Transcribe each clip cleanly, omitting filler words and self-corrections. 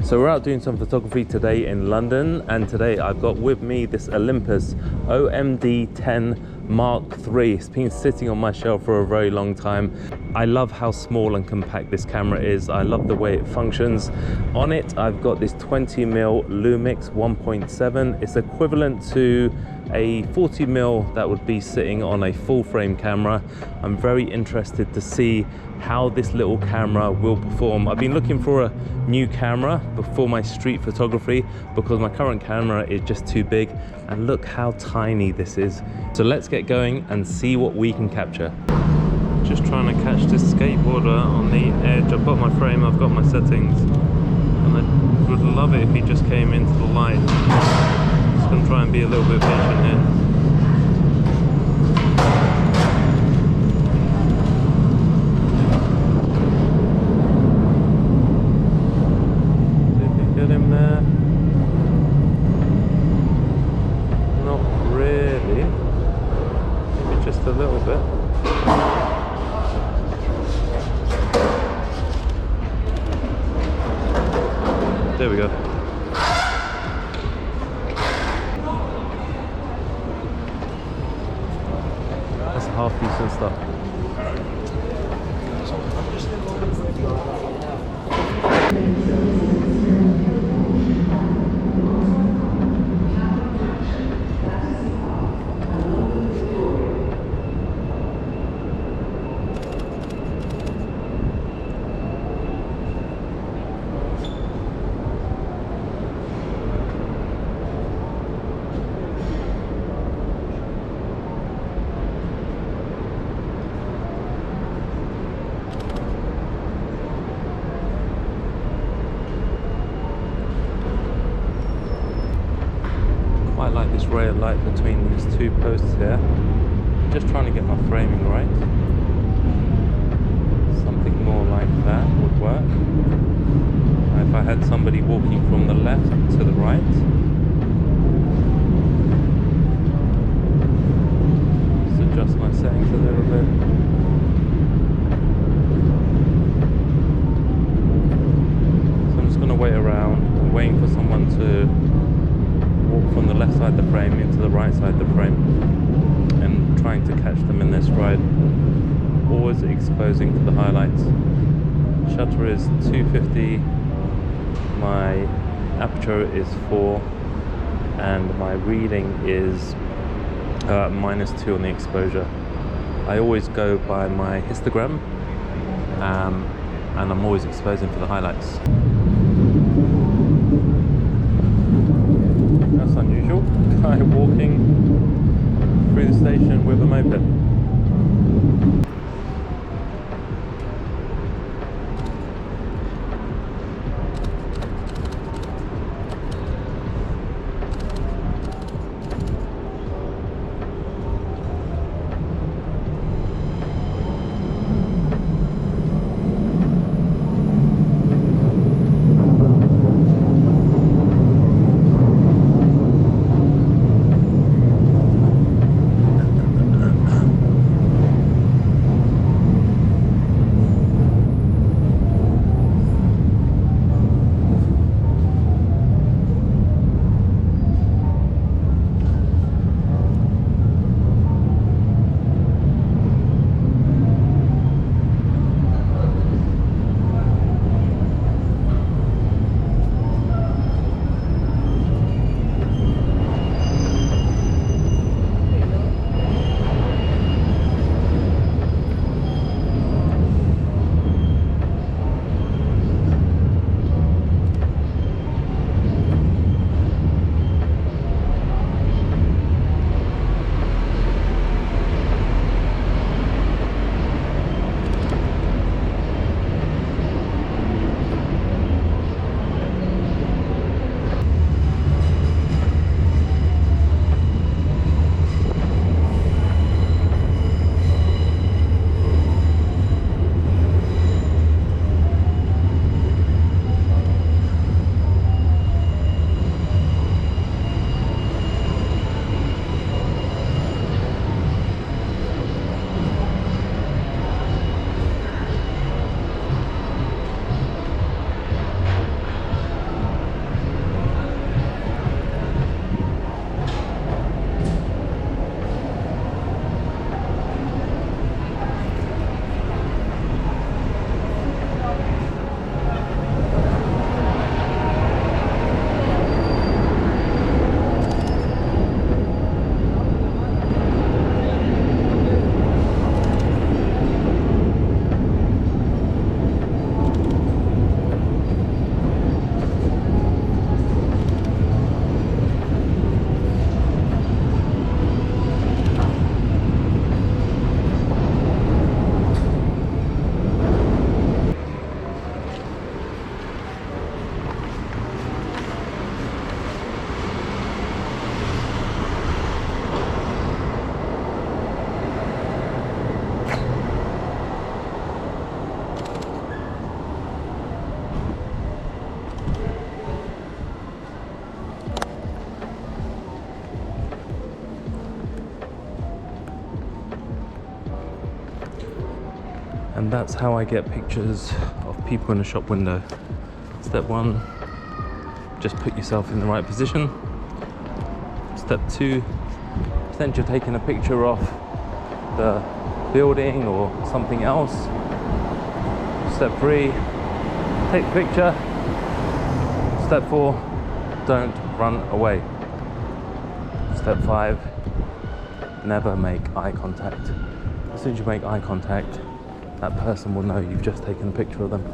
So we're out doing some photography today in London, and today I've got with me this Olympus OMD10 Mark III. It's been sitting on my shelf for a very long time. I love how small and compact this camera is. I love the way it functions. On it, I've got this 20mm LUMIX 1.7. It's equivalent to a 40mm that would be sitting on a full frame camera. I'm very interested to see how this little camera will perform. I've been looking for a new camera for my street photography because my current camera is just too big, and look how tiny this is. So let's get going and see what we can capture. Just trying to catch this skateboarder on the edge. I've got my frame, I've got my settings, and I would love it if he just came into the light. Just gonna try and be a little bit patient here. There we go. That's half decent stuff. I like this ray of light between these two posts here. Just trying to get my framing right. Something more like that would work. If I had somebody walking from the left to the right. Just adjust my settings a little bit. So I'm just going to wait around. I'm waiting for someone to walk from the left side of the frame into the right side of the frame, and trying to catch them in their stride, always exposing for the highlights. Shutter is 250, my aperture is 4, and my reading is -2 on the exposure. I always go by my histogram, and I'm always exposing for the highlights. That's unusual. Guy walking through the station with a moped. And that's how I get pictures of people in a shop window. Step 1, just put yourself in the right position. Step 2, pretend you're taking a picture of the building or something else. Step 3, take the picture. Step 4, don't run away. Step 5, never make eye contact. As soon as you make eye contact, that person will know you've just taken a picture of them.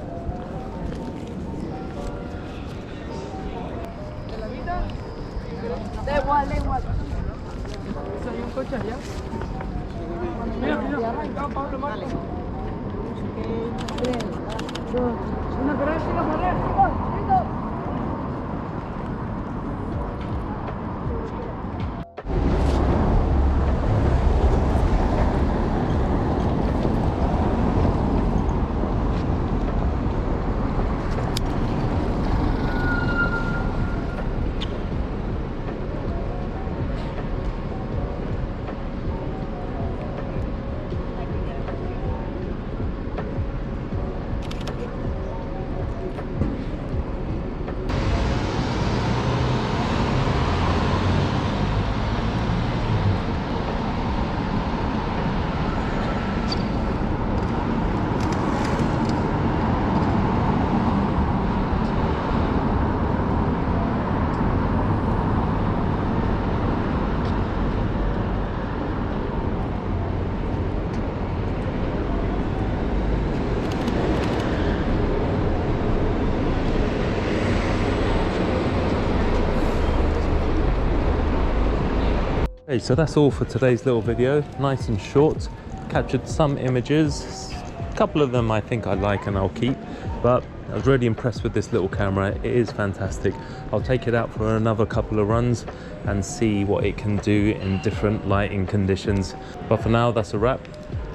Okay, so that's all for today's little video. Nice and short. Captured some images. A couple of them I think I like and I'll keep, but I was really impressed with this little camera. It is fantastic. I'll take it out for another couple of runs and see what it can do in different lighting conditions. But for now, that's a wrap,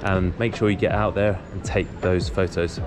and make sure you get out there and take those photos.